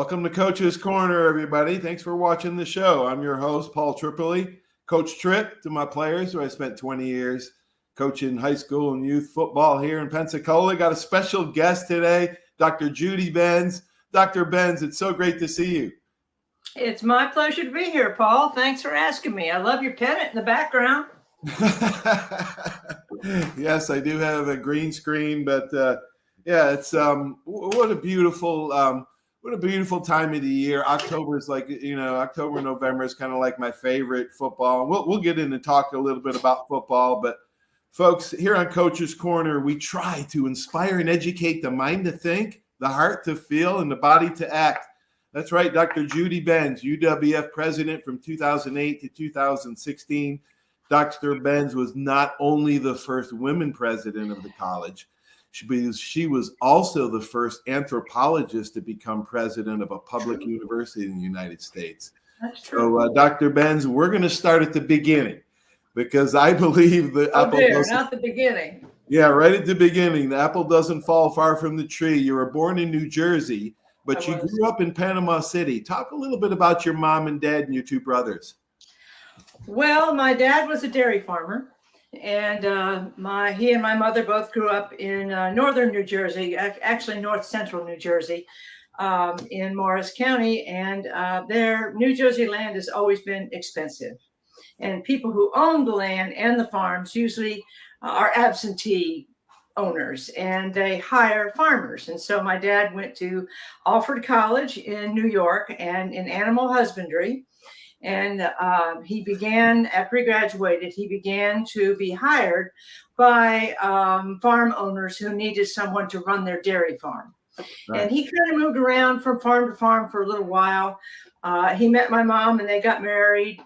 Welcome to Coach's Corner, everybody. Thanks for watching the show. I'm your host, Paul Tripoli. Coach Tripp to my players, who I spent 20 years coaching high school and youth football here in Pensacola. Got a special guest today, Dr. Judy Bense. Dr. Bense, it's so great to see you. It's my pleasure to be here, Paul. Thanks for asking me. I love your pennant in the background. Yes, I do have a green screen, but yeah, it's what a beautiful time of the year. October is like, October, November is kind of like my favorite football. We'll get in and talk a little bit about football, but folks, here on Coach's Corner, we try to inspire and educate the mind to think, the heart to feel, and the body to act. That's right, Dr. Judy Bense, UWF President from 2008 to 2016. Dr. Bense was not only the first women president of the college, she was also the first anthropologist to become president of a public university in the United States. That's true. So, Dr. Bense, we're going to start at the beginning, because I believe the apple doesn't. Not the beginning. Yeah, right at the beginning. The apple doesn't fall far from the tree. You were born in New Jersey, but you grew up in Panama City. Talk a little bit about your mom and dad and your two brothers. Well, my dad was a dairy farmer, and he and my mother both grew up in northern New Jersey, actually north central New Jersey, in Morris County, and their New Jersey land has always been expensive. And people who own the land and the farms usually are absentee owners, and they hire farmers. And so my dad went to Alfred College in New York and in animal husbandry. And he began, after he graduated, he began to be hired by farm owners who needed someone to run their dairy farm. Right. And he kind of moved around from farm to farm for a little while. He met my mom and they got married.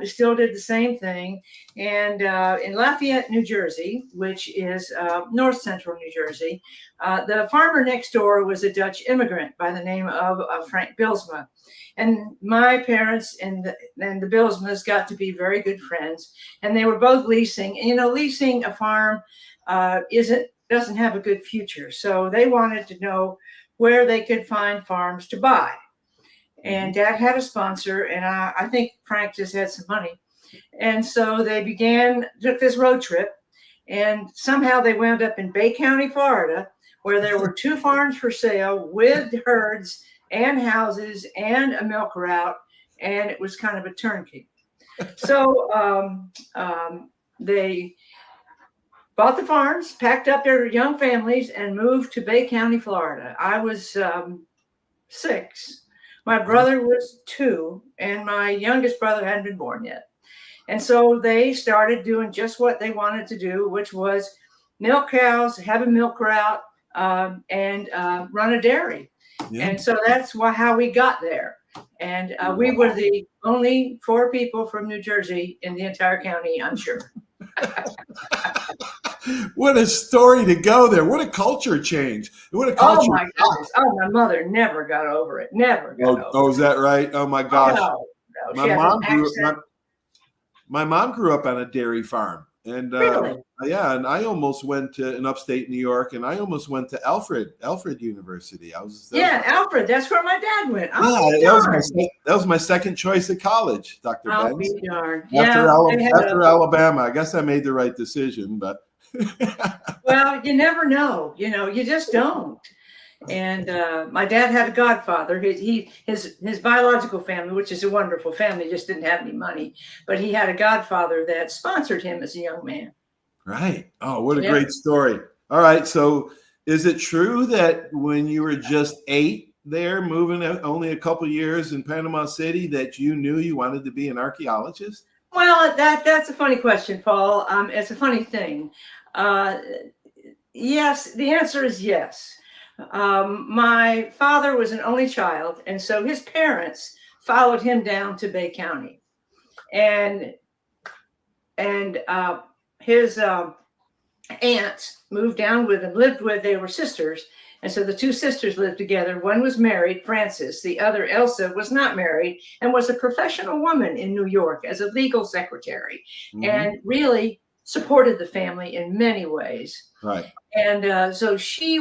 Still did the same thing. And in Lafayette, New Jersey, which is north central New Jersey, the farmer next door was a Dutch immigrant by the name of Frank Bilsma. And my parents and the Bilsmas got to be very good friends. And they were both leasing. And, leasing a farm doesn't have a good future. So they wanted to know where they could find farms to buy. And Dad had a sponsor, and I think Frank just had some money. And so they took this road trip, and somehow they wound up in Bay County, Florida, where there were 2 farms for sale with herds and houses and a milk route, and it was kind of a turnkey. So they bought the farms, packed up their young families, and moved to Bay County, Florida. I was 6. My brother was 2, and my youngest brother hadn't been born yet. And so they started doing just what they wanted to do, which was milk cows, have a milk route, and run a dairy. Yeah. And so that's how we got there. And we were the only 4 people from New Jersey in the entire county, I'm sure. What a story to go there. What a culture change. What a culture. Oh, my goodness. Oh, my mother never got over it. Never got over it. Oh, is that right? Oh, my gosh. No. My mom grew up on a dairy farm. And really? Yeah, and I almost went to in upstate New York, and I almost went to Alfred University. Alfred. That's where my dad went. That was my second choice at college, Dr. Bense. I'll be darned. After Alabama, I guess I made the right decision, but. Well, you never know. You just don't. And my dad had a godfather. His biological family, which is a wonderful family, just didn't have any money. But he had a godfather that sponsored him as a young man. Right. Oh, what a great story. All right. So is it true that when you were just 8 there, moving only a couple years in Panama City, that you knew you wanted to be an archaeologist? Well, that's a funny question, Paul. It's a funny thing. Yes, the answer is yes. My father was an only child, and so his parents followed him down to Bay County, and his aunts moved down with him, lived with. They were sisters, and so the 2 sisters lived together. One was married, Frances. The other, Elsa, was not married and was a professional woman in New York as a legal secretary, and really supported the family in many ways. Right. And so she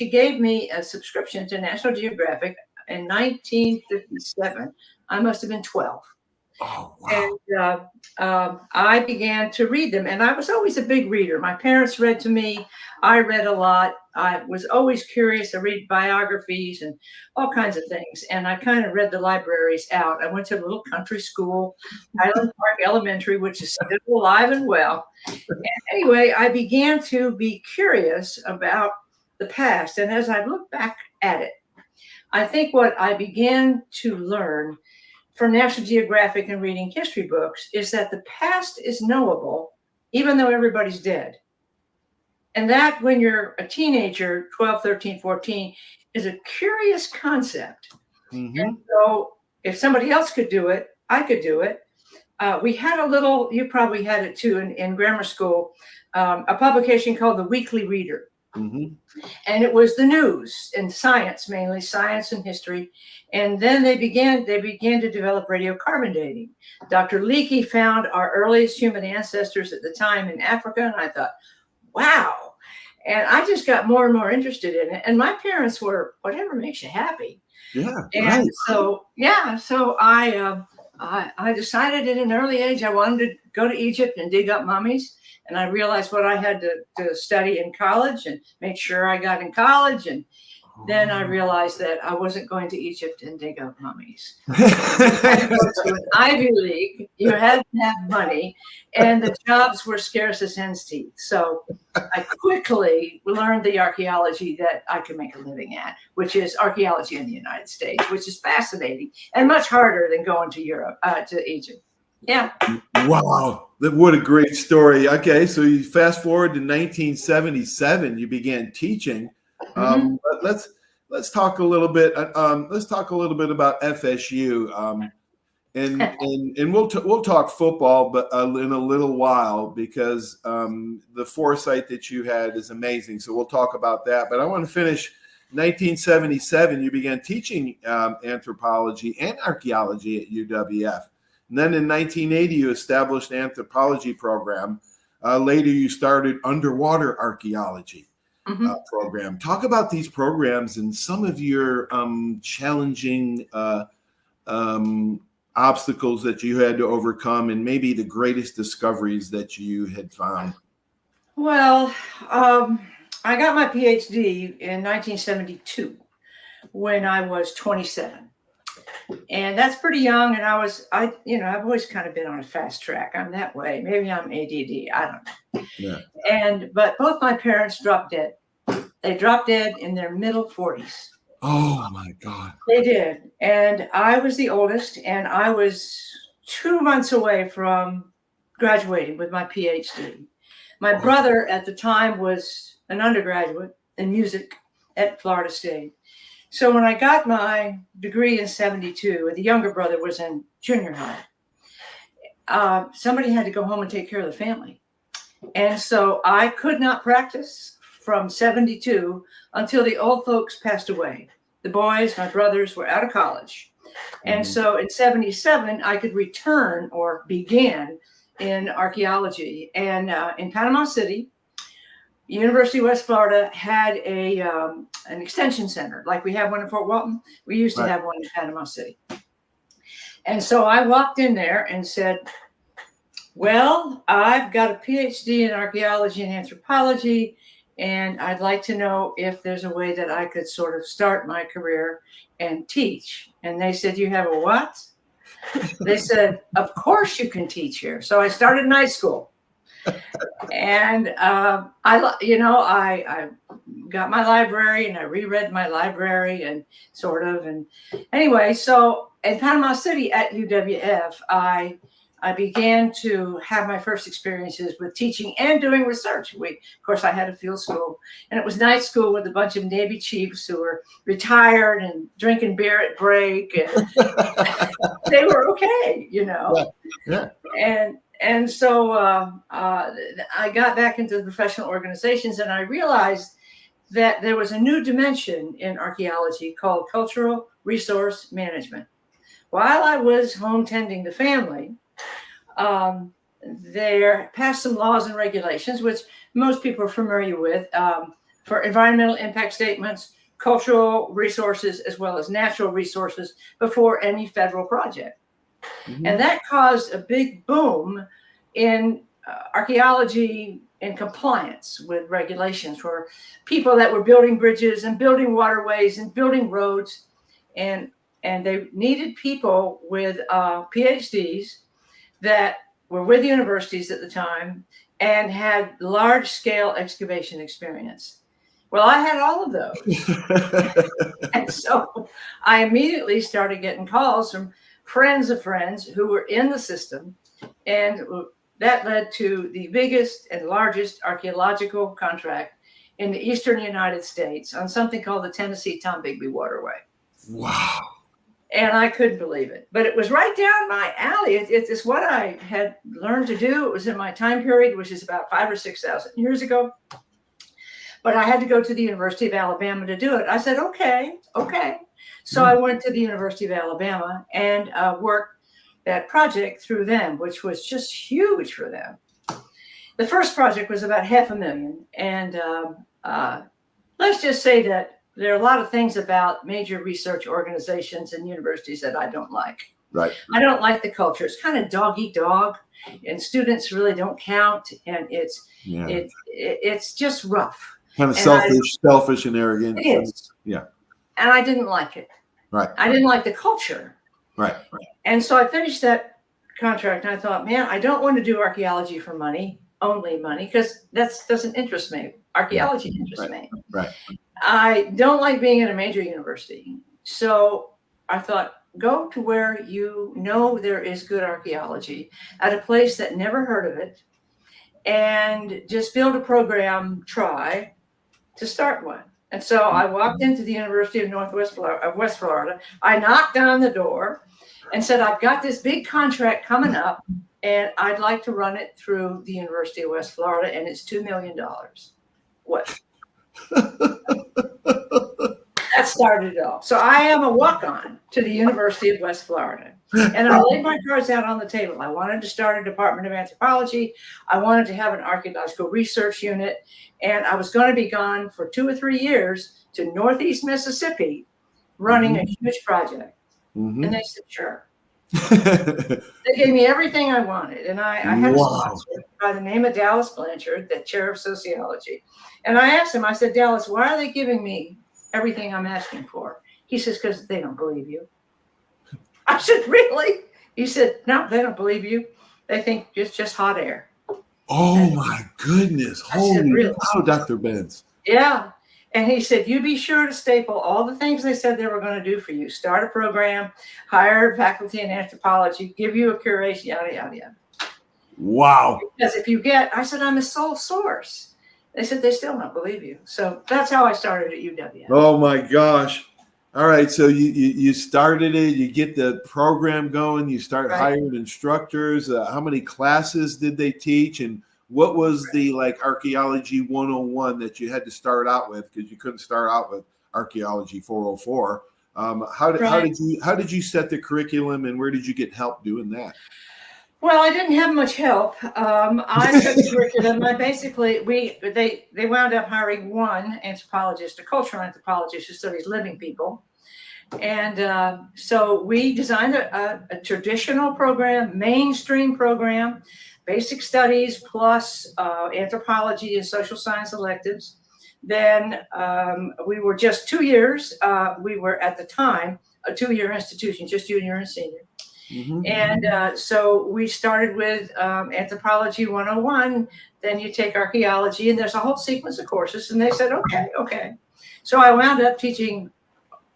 gave me a subscription to National Geographic in 1957. I must have been 12. Oh, wow. And I began to read them. And I was always a big reader. My parents read to me. I read a lot. I was always curious. I read biographies and all kinds of things. And I kind of read the libraries out. I went to a little country school, Highland Park Elementary, which is still alive and well. And anyway, I began to be curious about the past. And as I look back at it, I think what I began to learn from National Geographic and reading history books is that the past is knowable, even though everybody's dead. And that when you're a teenager, 12, 13, 14, is a curious concept. Mm-hmm. And so if somebody else could do it, I could do it. We had a little, you probably had it too in grammar school, a publication called The Weekly Reader. Mm-hmm. And it was the news and science, mainly science and history. And then they began to develop radiocarbon dating. Dr. Leakey found our earliest human ancestors at the time in Africa. And I thought, wow. And I just got more and more interested in it. And my parents were, whatever makes you happy. Yeah. And right. so I decided at an early age I wanted to go to Egypt and dig up mummies. And I realized what I had to study in college and make sure I got in college. And then I realized that I wasn't going to Egypt and dig up mummies. To an Ivy League, you had to have money, and the jobs were scarce as hen's teeth. So I quickly learned the archaeology that I could make a living at, which is archaeology in the United States, which is fascinating and much harder than going to Europe, to Egypt. Yeah. Wow. What a great story. Okay. So you fast forward to 1977, you began teaching. Mm-hmm. But let's talk a little bit. Let's talk a little bit about FSU. And we'll talk football, but in a little while, because the foresight that you had is amazing. So we'll talk about that. But I want to finish 1977. You began teaching anthropology and archaeology at UWF. And then in 1980, you established an anthropology program. Later, you started underwater archaeology program. Talk about these programs and some of your challenging obstacles that you had to overcome, and maybe the greatest discoveries that you had found. Well, I got my PhD in 1972 when I was 27. And that's pretty young. And I've always kind of been on a fast track. I'm that way. Maybe I'm ADD. I don't know. Yeah. But both my parents dropped dead. They dropped dead in their middle 40s. Oh my God. They did. And I was the oldest, and I was 2 months away from graduating with my PhD. My brother at the time was an undergraduate in music at Florida State. So when I got my degree in 72, the younger brother was in junior high. Somebody had to go home and take care of the family. And so I could not practice from 72 until the old folks passed away. The boys, my brothers, were out of college. And so in 77, I could return or began in archaeology. And in Panama City, University of West Florida had an extension center, like we have one in Fort Walton. We used to have one in Panama City. And so I walked in there and said, well, I've got a PhD in archaeology and anthropology, and I'd like to know if there's a way that I could sort of start my career and teach. And they said, you have a what? They said, of course you can teach here. So I started in high school. And I got my library and I reread my library and anyway, so in Panama City at UWF, I began to have my first experiences with teaching and doing research. Of course, I had a field school, and it was night school with a bunch of Navy chiefs who were retired and drinking beer at break, and they were okay, Yeah. And so I got back into the professional organizations, and I realized that there was a new dimension in archaeology called cultural resource management. While I was home tending the family, there passed some laws and regulations, which most people are familiar with, for environmental impact statements, cultural resources as well as natural resources before any federal project. Mhm. And that caused a big boom in archaeology and compliance with regulations for people that were building bridges and building waterways and building roads. And they needed people with PhDs that were with universities at the time and had large scale excavation experience. Well, I had all of those. And so I immediately started getting calls from friends of friends who were in the system. And that led to the biggest and largest archaeological contract in the eastern United States on something called the Tennessee-Tombigbee Waterway. Wow. And I couldn't believe it. But it was right down my alley. It's what I had learned to do. It was in my time period, which is about 5,000 or 6,000 years ago. But I had to go to the University of Alabama to do it. I said, okay. So I went to the University of Alabama and worked that project through them, which was just huge for them. The first project was about $500,000. And let's just say that there are a lot of things about major research organizations and universities that I don't like. Right. I don't like the culture. It's kind of dog eat dog, and students really don't count. And it's just rough. Kind of selfish and arrogant. It is. Yeah. And I didn't like it. Right. I didn't like the culture. Right. And so I finished that contract and I thought, man, I don't want to do archaeology for money, only money, because that doesn't interest me. Archaeology interests me. Right. I don't like being at a major university. So I thought, go to where you know there is good archaeology at a place that never heard of it, and just build a program, try to start one. And so I walked into the University of West Florida. I knocked on the door and said, I've got this big contract coming up and I'd like to run it through the University of West Florida, and it's $2 million. What? That started it all. So I am a walk-on to the University of West Florida. And I laid my cards out on the table. I wanted to start a department of anthropology. I wanted to have an archaeological research unit. And I was going to be gone for 2 or 3 years to Northeast Mississippi running a huge project. And they said, sure. They gave me everything I wanted. And I had a sponsor by the name of Dallas Blanchard, the chair of sociology. And I asked him, I said, Dallas, why are they giving me everything I'm asking for? He says, because they don't believe you. I said, really? He said, no, they don't believe you. They think it's just hot air. Oh my goodness. Holy really? Cow, Dr. Bense. Yeah. And he said, you be sure to staple all the things they said they were going to do for you. Start a program, hire faculty in anthropology, give you a curation, yada, yada, yada. Wow. Because if you get, I said, I'm a sole source. They said, they still don't believe you. So that's how I started at UWF. Oh my gosh. All right. So you started it, you get the program going, you start hiring instructors. How many classes did they teach? And what was the archaeology 101 that you had to start out with? Because you couldn't start out with archaeology 404. How did you set the curriculum, and where did you get help doing that? Well, I didn't have much help. I set the curriculum. They wound up hiring one anthropologist, a cultural anthropologist who studies living people. And so we designed a traditional program, mainstream program, basic studies plus anthropology and social science electives. Then we were just 2 years. We were at the time a 2-year institution, just junior and senior. And so we started with anthropology 101. Then you take archaeology, and there's a whole sequence of courses. And they said, okay. So I wound up teaching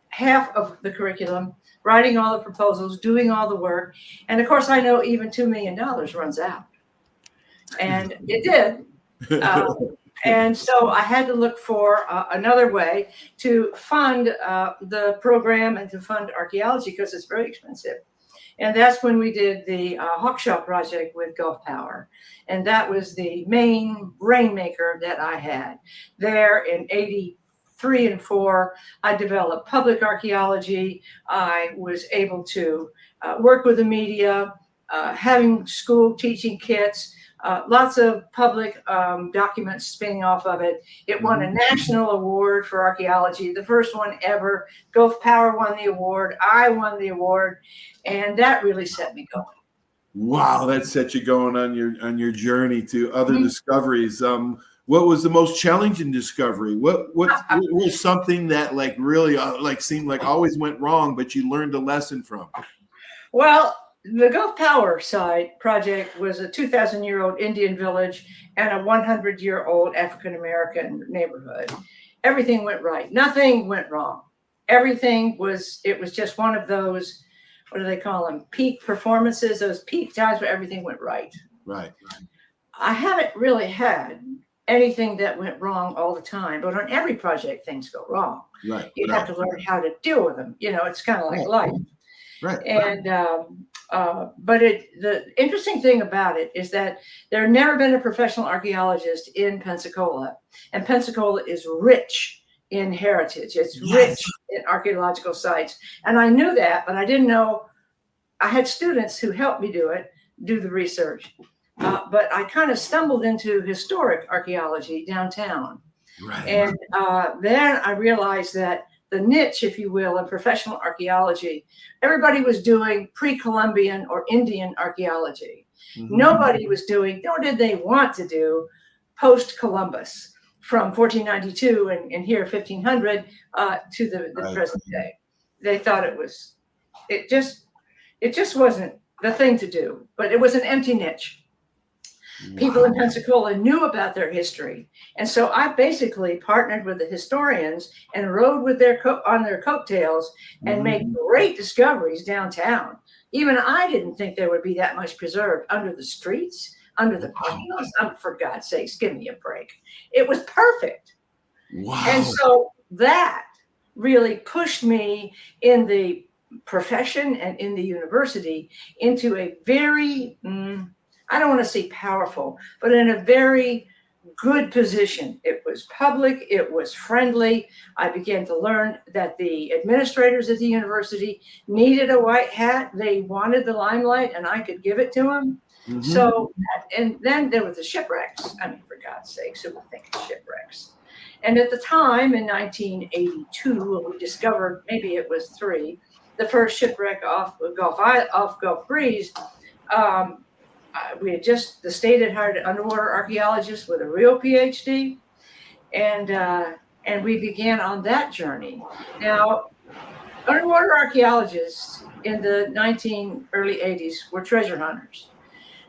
half of the curriculum, writing all the proposals, doing all the work. And of course, I know even $2 million runs out. And it did. And so I had to look for another way to fund the program and to fund archaeology, because it's very expensive. And that's when we did the Hawkshaw project with Gulf Power. And that was the main rainmaker that I had there in 83 and 4. I developed public archaeology. I was able to work with the media, having school teaching kits, lots of public documents spinning off of it. It won a national award for archaeology, the first one ever. Gulf Power won the award. I won the award, and that really set me going. Wow, that set you going on your journey to other discoveries. What was the most challenging discovery? What was something that like really like seemed like always went wrong, but you learned a lesson from? Well, the Gulf Power site project was a 2,000-year-old Indian village and a 100-year-old African-American neighborhood. Everything went right. Nothing went wrong. It was just one of those, what do they call them? Peak performances, those peak times where everything went right. Right. I haven't really had anything that went wrong all the time, but on every project, things go wrong. Right. You have to learn how to deal with them. It's kind of like life. Right. And but the interesting thing about it is that there had never been a professional archaeologist in Pensacola, and Pensacola is rich in heritage. It's rich in archaeological sites, and I knew that, but I didn't know. I had students who helped me do the research, but I kind of stumbled into historic archaeology downtown, and then I realized that the niche, if you will, in professional archaeology, everybody was doing pre-Columbian or Indian archaeology. Nobody was doing, nor did they want to do, post-Columbus from 1492 and here 1500 to the present day. They thought it just wasn't the thing to do, but it was an empty niche. People in Pensacola knew about their history. And so I basically partnered with the historians and rode with on their coattails and made great discoveries downtown. Even I didn't think there would be that much preserved under the streets, under the parking lots. For God's sakes, give me a break. It was perfect. Wow. And so that really pushed me in the profession and in the university into a very, I don't want to say powerful, but in a very good position. It was public, it was friendly. I began to learn that the administrators at the university needed a white hat. They wanted the limelight, and I could give it to them. So, and then there were the shipwrecks. I mean, for God's sakes, who would think of shipwrecks? And at the time, in 1982, when we discovered, maybe it was 3, the first shipwreck off Gulf Breeze, the state had hired an underwater archaeologist with a real PhD, and we began on that journey. Now, underwater archaeologists in the early 80s were treasure hunters.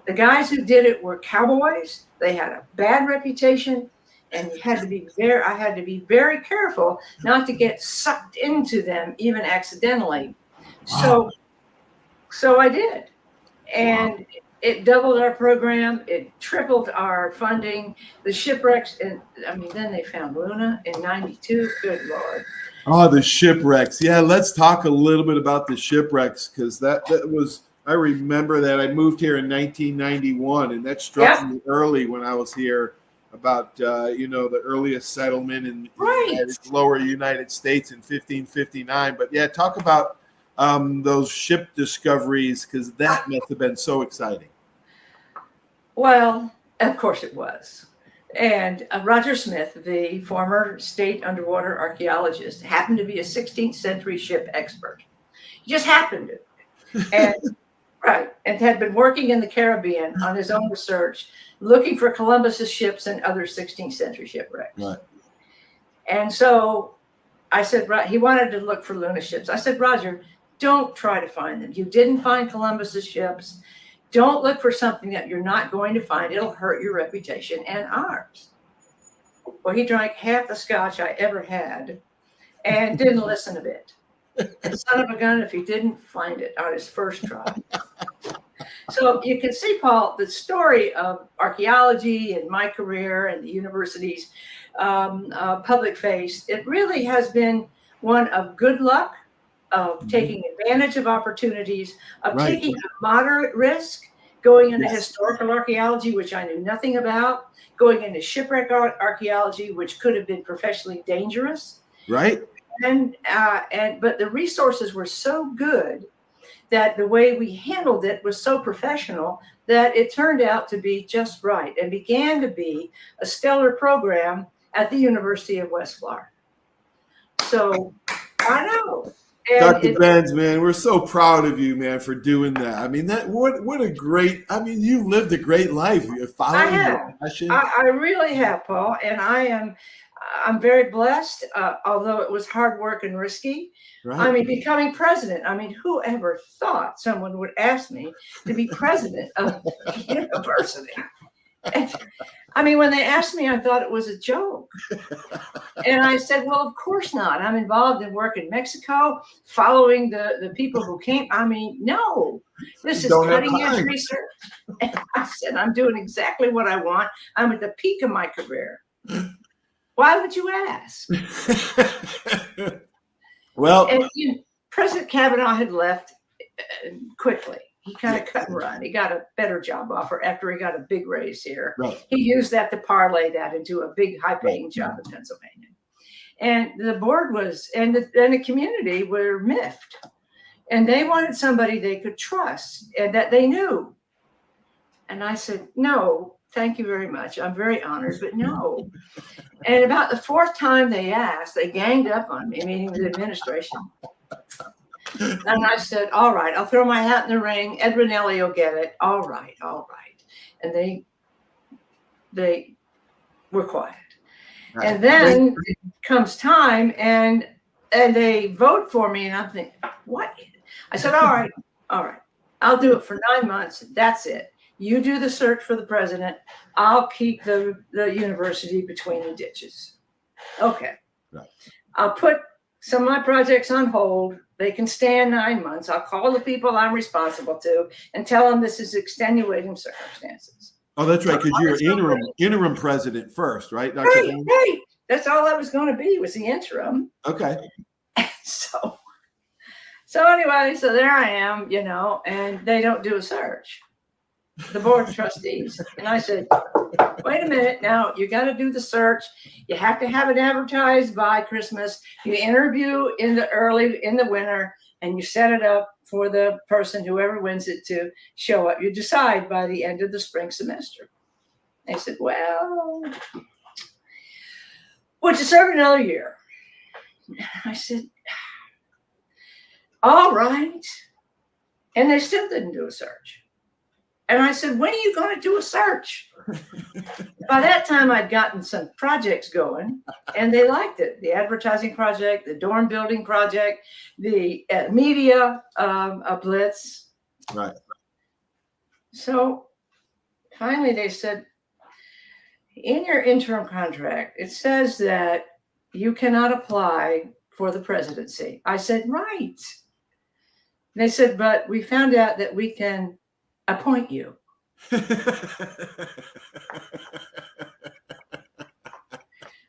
The guys who did it were cowboys. They had a bad reputation, and I had to be very careful not to get sucked into them, even accidentally. Wow. So I did, and it doubled our program. It tripled our funding. The shipwrecks, and then they found Luna in '92. Good Lord. Oh, the shipwrecks. Yeah, let's talk a little bit about the shipwrecks, because that was, I remember that. I moved here in 1991, and that struck me early when I was here about, the earliest settlement in the lower United States in 1559. But yeah, talk about those ship discoveries, because that must have been so exciting. Well, of course it was. And Roger Smith, the former state underwater archaeologist, happened to be a 16th century ship expert. He just happened to. And and had been working in the Caribbean on his own research, looking for Columbus's ships and other 16th century shipwrecks. Right. And so I said, he wanted to look for Luna ships. I said, Roger, don't try to find them. You didn't find Columbus's ships. Don't look for something that you're not going to find. It'll hurt your reputation and ours. Well, he drank half the scotch I ever had and didn't listen a bit. And son of a gun if he didn't find it on his first try. So you can see, Paul, the story of archaeology and my career and the university's public face, it really has been one of good luck, of taking advantage of opportunities, of taking a moderate risk, going into historical archaeology, which I knew nothing about, going into shipwreck archaeology, which could have been professionally dangerous. Right. But the resources were so good that the way we handled it was so professional that it turned out to be just right and began to be a stellar program at the University of West Florida. So I know. Dr. Bense, man, we're so proud of you, man, for doing that. I mean, what a great, I mean, you lived a great life. You're following your passion. I really have, Paul, and I'm very blessed, although it was hard work and risky. Right. I mean, becoming president, I mean, who ever thought someone would ask me to be president of the university? And, I mean, when they asked me, I thought it was a joke. And I said, well, of course not. I'm involved in work in Mexico, following the people who came. I mean, no, this is cutting edge research. And I said, I'm doing exactly what I want. I'm at the peak of my career. Why would you ask? Well, and President Kavanaugh had left quickly. He kind of cut and run. He got a better job offer after he got a big raise here. Right. He used that to parlay that into a big, high-paying job in Pennsylvania. And the board was, and the community were miffed. And they wanted somebody they could trust and that they knew. And I said, no, thank you very much. I'm very honored, but no. And about the fourth time they asked, they ganged up on me, meaning the administration. And I said, all right, I'll throw my hat in the ring. Ed Rinelli will get it. All right. And they were quiet. Right. And then it comes time and they vote for me. And I'm thinking, what? I said, all right. I'll do it for 9 months. That's it. You do the search for the president. I'll keep the university between the ditches. Okay. Right. I'll put some of my projects on hold. They can stand 9 months. I'll call the people I'm responsible to and tell them this is extenuating circumstances. Oh, that's right, because you're interim president first, right? Dr. Right. That's all I was going to be, was the interim. Okay. So anyway, so there I am, and they don't do a search. The board of trustees. And I said, wait a minute. Now you got to do the search. You have to have it advertised by Christmas. You interview in the winter, and you set it up for the person, whoever wins it, to show up. You decide by the end of the spring semester. They said, well, would you serve another year? I said, all right. And they still didn't do a search. And I said, when are you going to do a search? By that time, I'd gotten some projects going, and they liked it. The advertising project, the dorm building project, the media blitz. Right. So finally, they said, in your interim contract, it says that you cannot apply for the presidency. I said, right. They said, but we found out that we can appoint you.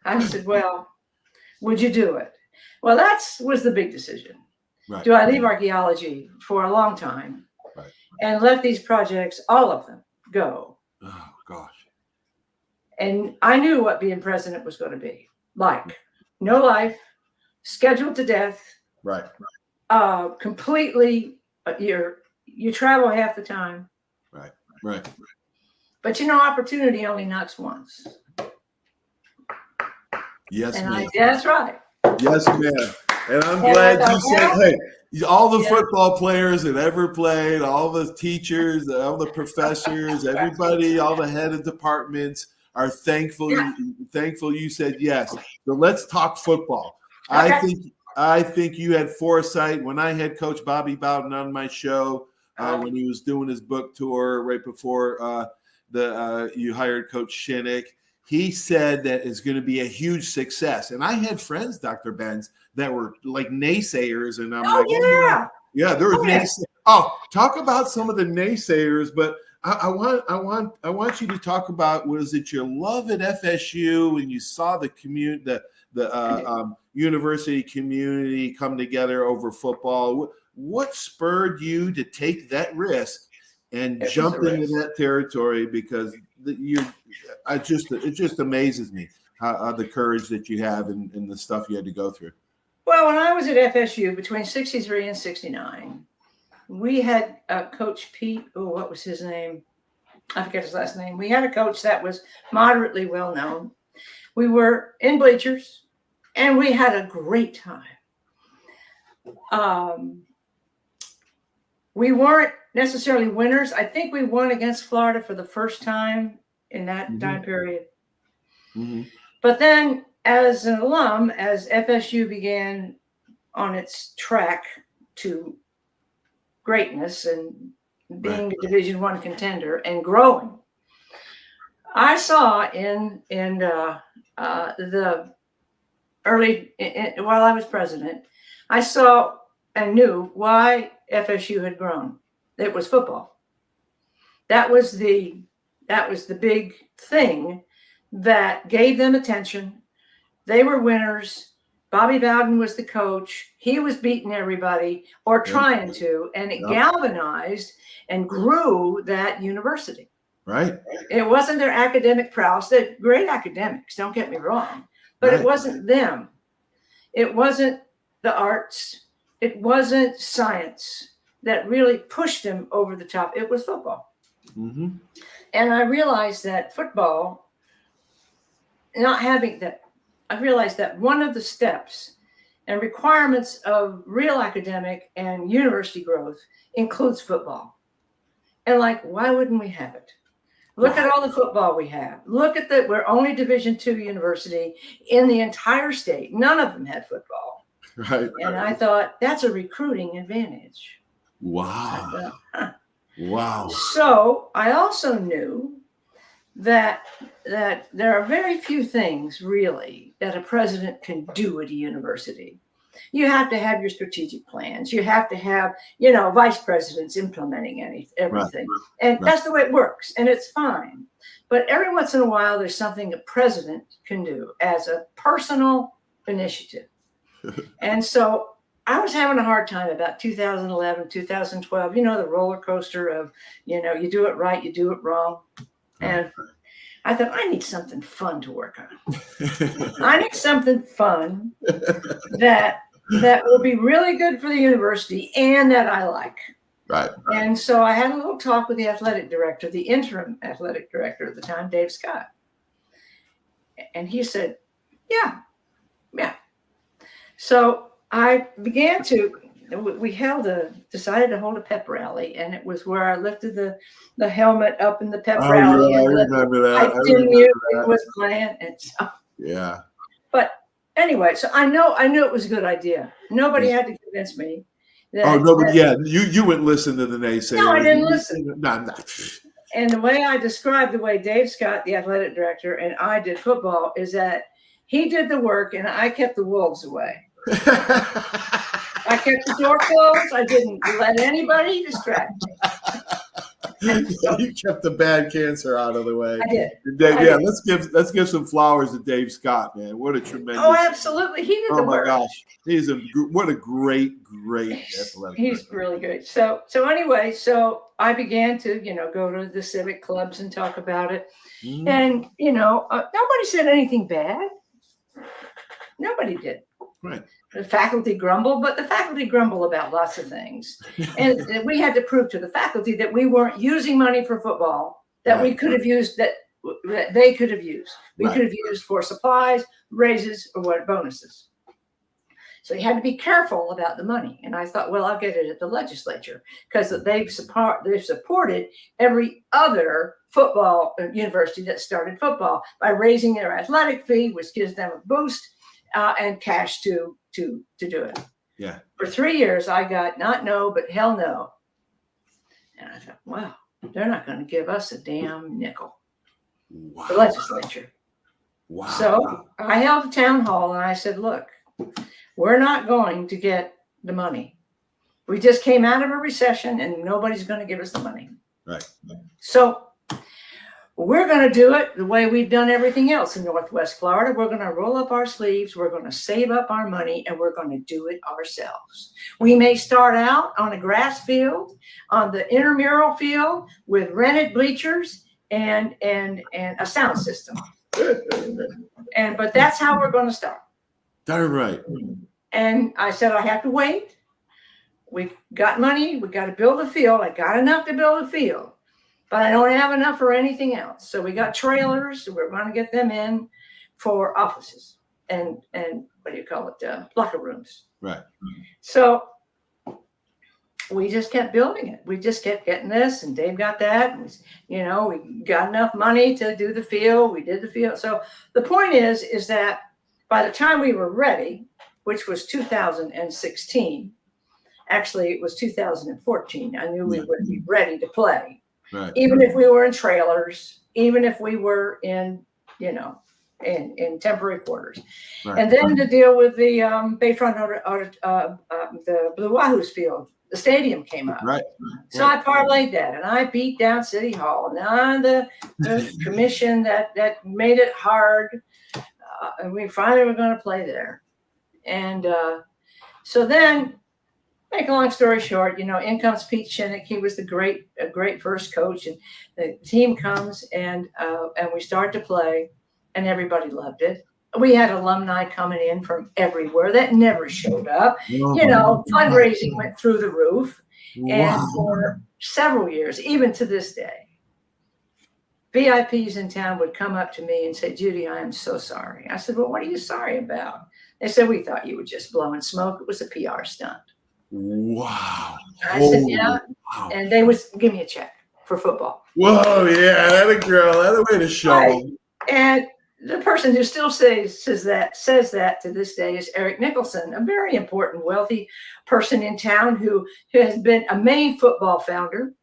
I said, well, would you do it? Well, that was the big decision. Right. Do I leave archaeology for a long time and let these projects, all of them, go? Oh, gosh. And I knew what being president was going to be like. No life, scheduled to death. Right. Completely, you travel half the time. Right. But opportunity only knocks once. Yes, ma'am. That's right. Yes, ma'am. And I'm glad you said, hey, all the football players that ever played, all the teachers, all the professors, everybody, all the head of departments are thankful. Thankful you said yes. So let's talk football. Okay. I think you had foresight when I had Coach Bobby Bowden on my show. When he was doing his book tour right before you hired Coach Shinnick, he said that it's going to be a huge success. And I had friends, Dr. Bense, that were like naysayers, and I'm there were naysayers. Oh, talk about some of the naysayers, but I want you to talk about, was it your love at FSU and you saw the university community come together over football? What spurred you to take that risk and jump into that territory? Because it just amazes me how the courage that you have and the stuff you had to go through. Well, when I was at FSU between 63 and 69, we had Coach Pete. Oh, what was his name? I forget his last name. We had a coach that was moderately well known. We were in bleachers, and we had a great time. We weren't necessarily winners. I think we won against Florida for the first time in that time period. But then, as an alum, as FSU began on its track to greatness and being a Division I contender and growing, I saw in the early while I was president, I saw and knew why FSU had grown. It was football. That was the big thing that gave them attention. They were winners. Bobby Bowden was the coach. He was beating everybody or trying to, and it galvanized and grew that university. Right. It wasn't their academic prowess. They're great academics, don't get me wrong, but it wasn't them. It wasn't the arts. It wasn't science that really pushed them over the top. It was football. And I realized that football, not having that, I realized that one of the steps and requirements of real academic and university growth includes football. And like, why wouldn't we have it? Look at all the football we have. Look at we're only Division II university in the entire state. None of them had football. Right. And I thought, that's a recruiting advantage. Wow. Wow. So I also knew that there are very few things really that a president can do at a university. You have to have your strategic plans. You have to have, vice presidents implementing everything. And that's the way it works. And it's fine. But every once in a while, there's something a president can do as a personal initiative. And so I was having a hard time about 2011, 2012, the roller coaster of, you do it right, you do it wrong. And I thought, I need something fun to work on. I need something fun that will be really good for the university and that I like. Right. And so I had a little talk with the athletic director, the interim athletic director at the time, Dave Scott. And he said, yeah. So I began decided to hold a pep rally, and it was where I lifted the helmet up in the pep rally. Yeah, I remember that. It was planned, and so But anyway, so I knew it was a good idea. Nobody had to convince me. You wouldn't listen to the naysayers. No, I didn't listen. No. And the way I described the way Dave Scott, the athletic director, and I did football is that he did the work and I kept the wolves away. I kept the door closed. I didn't let anybody distract me. You kept the bad cancer out of the way. I did. Let's give some flowers to Dave Scott, man. What a tremendous. Oh, absolutely. He did the work. Oh my gosh, what a great athletic. He's really good. So anyway, I began to go to the civic clubs and talk about it, and nobody said anything bad. Nobody did. Right. The faculty grumble, but the faculty grumble about lots of things. And we had to prove to the faculty that we weren't using money for football that we could have used, that they could have used. We could have used for supplies, raises, or bonuses. So you had to be careful about the money. And I thought, well, I'll get it at the legislature because they've supported every other football university that started football by raising their athletic fee, which gives them a boost. And cash to do it. Yeah. For 3 years, I got not no, but hell no. And I thought, wow, they're not going to give us a damn nickel. Wow. The legislature. Wow. So I held a town hall and I said, look, we're not going to get the money. We just came out of a recession and nobody's going to give us the money. Right. So we're going to do it the way we've done everything else in Northwest Florida. We're going to roll up our sleeves. We're going to save up our money, and we're going to do it ourselves. We may start out on a grass field, on the intramural field with rented bleachers and a sound system. But that's how we're going to start. Darn right. And I said, I have to wait we got money. We got to build a field. I got enough to build a field, but I don't have enough for anything else. So we got trailers. We're going to get them in for offices and what do you call it? Locker rooms. Right. So we just kept building it. We just kept getting this, and Dave got that. And, we got enough money to do the field. We did the field. So the point is that by the time we were ready, which was 2016, actually it was 2014, I knew we would be ready to play. Right. Even if we were in trailers, even if we were in temporary quarters. Right. And then to deal with the Bayfront the Blue Wahoos field, the stadium came up. Right. So I parlayed that, and I beat down City Hall, and on the commission that made it hard, and we finally were going to play there. And so then, make a long story short, in comes Pete Shinnick. He was a great first coach, and the team comes and we start to play, and everybody loved it. We had alumni coming in from everywhere that never showed up. Fundraising went through the roof. Wow. And for several years, even to this day, VIPs in town would come up to me and say, "Judy, I am so sorry." I said, "Well, what are you sorry about?" They said, "We thought you were just blowing smoke. It was a PR stunt." Wow. I said, "Yeah." Wow. And they would give me a check for football. Whoa, yeah, that a girl, that a way to show. Right. And the person who still says that to this day is Eric Nicholson, a very important, wealthy person in town who has been a Maine football founder.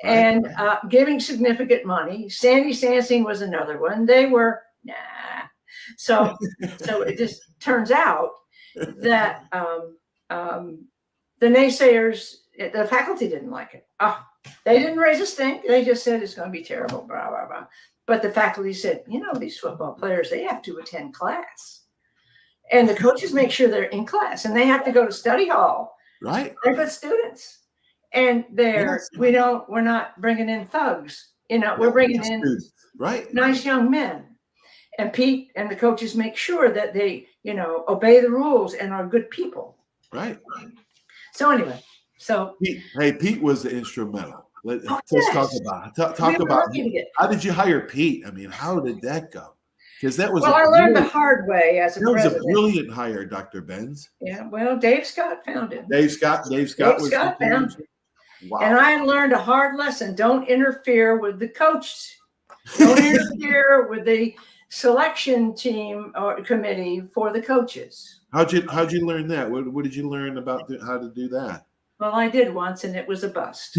Right. And giving significant money. Sandy Sansing was another one. They were, nah. So it just turns out that the naysayers, the faculty didn't like it. They didn't raise a stink. They just said it's going to be terrible, blah, blah, blah. But the faculty said, these football players, they have to attend class. And the coaches make sure they're in class, and they have to go to study hall. Right. They're good students. And we're not bringing in thugs. We're bringing in nice young men. And Pete and the coaches make sure that they, obey the rules and are good people. Right. So anyway, Pete was instrumental. Let's talk about how did you hire Pete? I mean, how did that go? Because that was I learned the hard way as a president. That was a brilliant hire, Dr. Bense. Yeah, well, Dave Scott found him. Dave Scott found him. Wow. And I learned a hard lesson. Don't interfere with the coach. Don't interfere with the selection team or committee for the coaches. How'd you learn that? What did you learn about how to do that? Well, I did once, and it was a bust.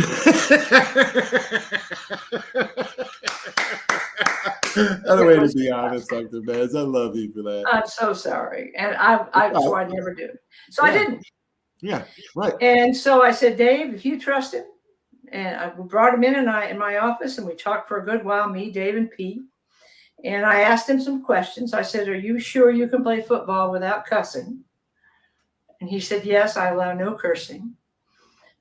Other way to be honest, Dr. Bense. I love you for that. I'm so sorry. And I never do. So I didn't. Yeah, right. And so I said, "Dave, if you trust him," and I brought him in my office, and we talked for a good while, me, Dave, and Pete. And I asked him some questions. I said, "Are you sure you can play football without cussing?" And he said, "Yes, I allow no cursing."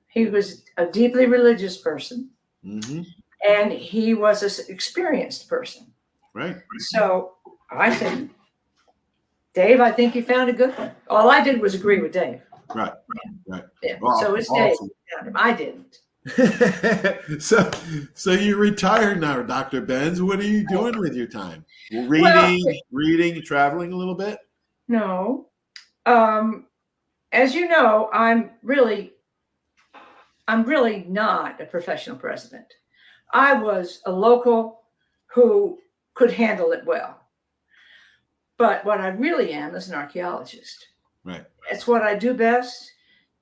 He was a deeply religious person, and he was an experienced person. Right. So I said, "Dave, I think you found a good one." All I did was agree with Dave. Right. Yeah. Right. Yeah. Well, so it's awesome. Dave. I didn't. So you retired now, Dr. Bense. What are you doing with your time? Reading, traveling a little bit? No. As you know, I'm really not a professional president. I was a local who could handle it well. But what I really am is an archaeologist. Right. It's what I do best.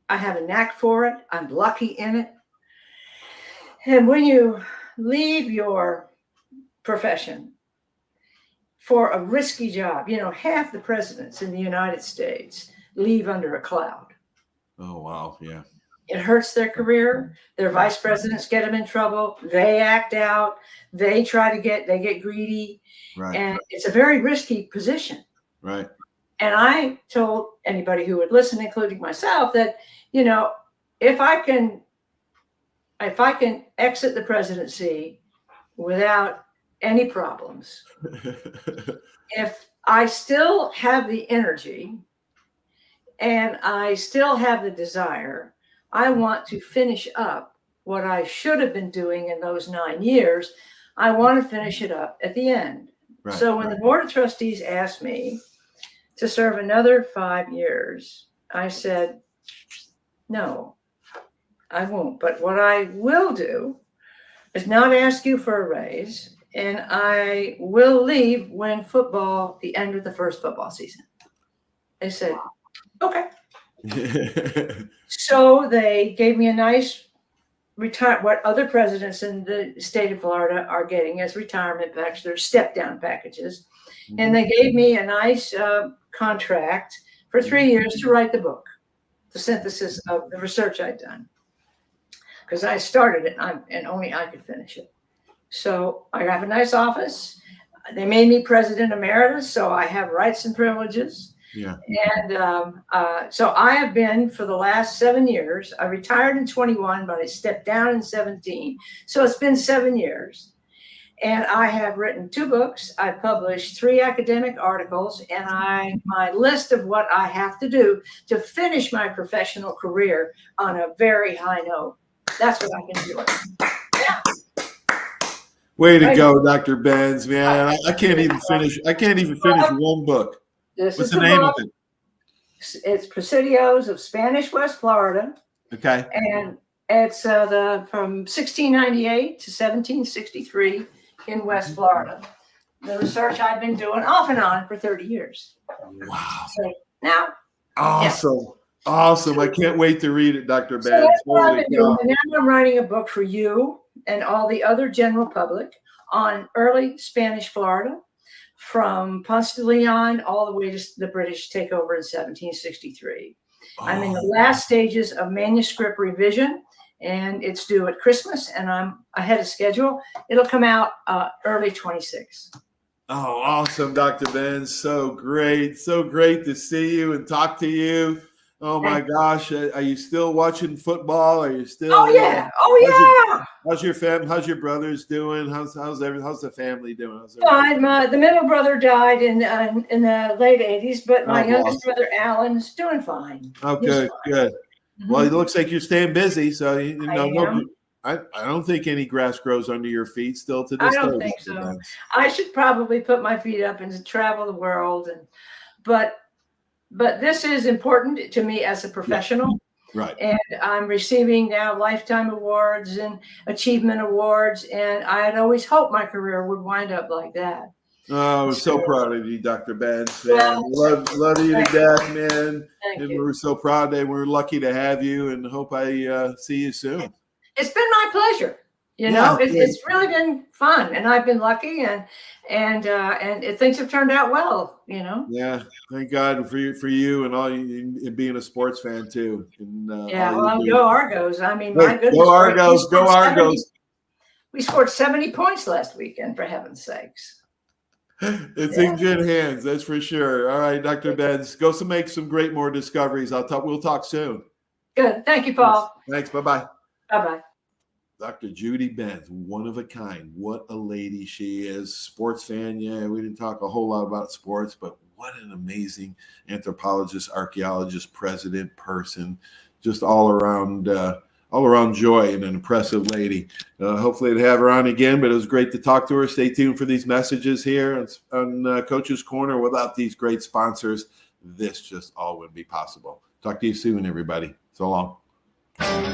I have a knack for it. I'm lucky in it. And when you leave your profession for a risky job, half the presidents in the United States leave under a cloud. Oh, wow. Yeah. It hurts their career. Their vice presidents get them in trouble. They act out. They get greedy. Right. And it's a very risky position. Right. And I told anybody who would listen, including myself, that, if I can exit the presidency without any problems, if I still have the energy and I still have the desire, I want to finish up what I should have been doing in those 9 years. I want to finish it up at the end. Right, so when the Board of Trustees asked me to serve another 5 years, I said, no, I won't. But what I will do is not ask you for a raise, and I will leave when the end of the first football season. They said, okay. So they gave me a nice what other presidents in the state of Florida are getting as retirement packages, their step down packages. Mm-hmm. And they gave me a nice contract for 3 years to write the book, the synthesis of the research I'd done. Because I started it and only I could finish it. So I have a nice office. They made me president emeritus, so I have rights and privileges. Yeah. And so I have been for the last 7 years. I retired in 21, but I stepped down in 17. So it's been 7 years. And I have written 2 books. I published 3 academic articles, and my list of what I have to do to finish my professional career on a very high note. That's what I can do. Yeah. Way to go, Dr. Bense, man. I can't even finish one book. What's the name of it? It's Presidios of Spanish West Florida. Okay. And it's from 1698 to 1763 in West Florida. The research I've been doing off and on for 30 years. Wow. So now. Awesome. Yeah. Awesome. I can't wait to read it, Dr. Bense. So that's what I've been doing. And now I'm writing a book for you and all the other general public on early Spanish Florida, from Ponce de Leon all the way to the British takeover in 1763. Oh. I'm in the last stages of manuscript revision, and it's due at Christmas, and I'm ahead of schedule. It'll come out early 26. Oh, awesome, Dr. Bense. So great to see you and talk to you. Oh my gosh, are you still watching football? Are you still? Oh yeah, How's your family? How's your brothers doing? How's the family doing? The middle brother died in the late 80s, but my youngest brother Alan's doing fine. Oh, good. Mm-hmm. Well, it looks like you're staying busy, so I don't think any grass grows under your feet still to this day. I don't think so. I should probably put my feet up and travel the world, but this is important to me as a professional. Right. And I'm receiving now lifetime awards and achievement awards. And I had always hoped my career would wind up like that. Oh, we're so proud of you, Dr. Bense. Love you to death, man. Thank you. We're so proud that we're lucky to have you, and hope I see you soon. It's been my pleasure. It's really been fun, and I've been lucky, and things have turned out well. Yeah, thank God for you and all you, and being a sports fan too. And, go Argos! I mean, my goodness, go Argos! Go Argos! We scored 70 points last weekend, for heaven's sakes. It's in good hands, that's for sure. All right, Dr. Bense, go make some great more discoveries. We'll talk soon. Good, thank you, Paul. Thanks. Bye-bye. Bye-bye. Dr. Judy Bense, one of a kind. What a lady she is. Sports fan, yeah. We didn't talk a whole lot about sports, but what an amazing anthropologist, archaeologist, president, person. Just all around joy, and an impressive lady. Hopefully to have her on again, but it was great to talk to her. Stay tuned for these messages here on Coach's Corner. Without these great sponsors, this just all wouldn't be possible. Talk to you soon, everybody. So long.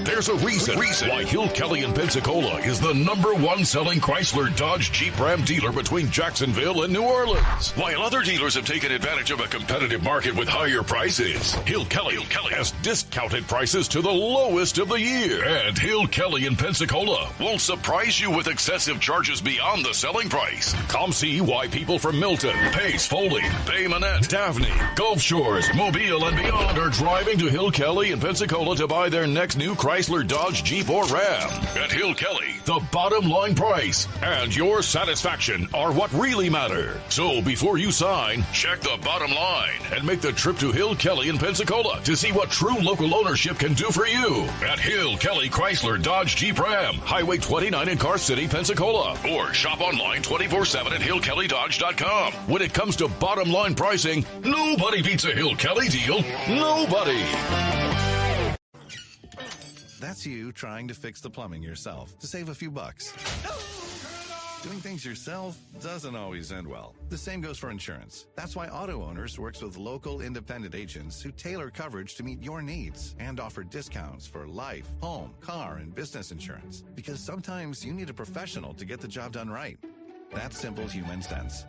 There's a reason why Hill Kelly in Pensacola is the #1 selling Chrysler Dodge Jeep Ram dealer between Jacksonville and New Orleans. While other dealers have taken advantage of a competitive market with higher prices, Hill Kelly has discounted prices to the lowest of the year. And Hill Kelly in Pensacola won't surprise you with excessive charges beyond the selling price. Come see why people from Milton, Pace, Foley, Bay Minette, Daphne, Gulf Shores, Mobile, and beyond are driving to Hill Kelly in Pensacola to buy their next new Chrysler, Dodge, Jeep, or Ram. At Hill Kelly, the bottom line price and your satisfaction are what really matter. So before you sign, check the bottom line and make the trip to Hill Kelly in Pensacola to see what true local ownership can do for you. At Hill Kelly Chrysler, Dodge, Jeep, Ram, Highway 29 in Car City, Pensacola. Or shop online 24/7 at hillkellydodge.com. When it comes to bottom line pricing, nobody beats a Hill Kelly deal. Nobody. That's you trying to fix the plumbing yourself to save a few bucks. Doing things yourself doesn't always end well. The same goes for insurance. That's why Auto Owners works with local independent agents who tailor coverage to meet your needs and offer discounts for life, home, car, and business insurance. Because sometimes you need a professional to get the job done right. That's simple human sense.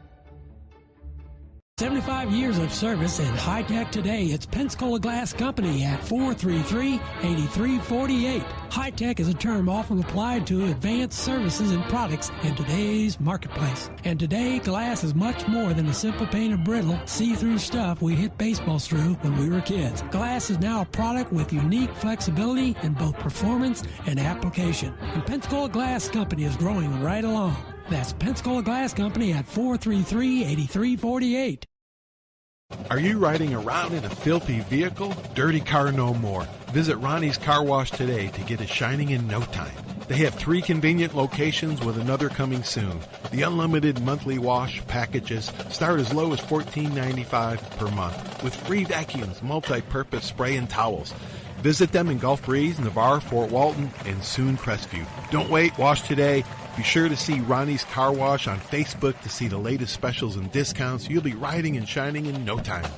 75 years of service in high tech today. It's Pensacola Glass Company at 433-8348. High tech is a term often applied to advanced services and products in today's marketplace. And today, glass is much more than a simple painted brittle, see-through stuff we hit baseballs through when we were kids. Glass is now a product with unique flexibility in both performance and application. And Pensacola Glass Company is growing right along. That's Pensacola Glass Company at 433-8348. Are you riding around in a filthy vehicle? Dirty car no more. Visit Ronnie's Car Wash today to get it shining in no time. They have 3 convenient locations with another coming soon. The unlimited monthly wash packages start as low as $14.95 per month with free vacuums, multi-purpose spray and towels. Visit them in Gulf Breeze, Navarre, Fort Walton, and soon Crestview. Don't wait, wash today. Be sure to see Ronnie's Car Wash on Facebook to see the latest specials and discounts. You'll be riding and shining in no time.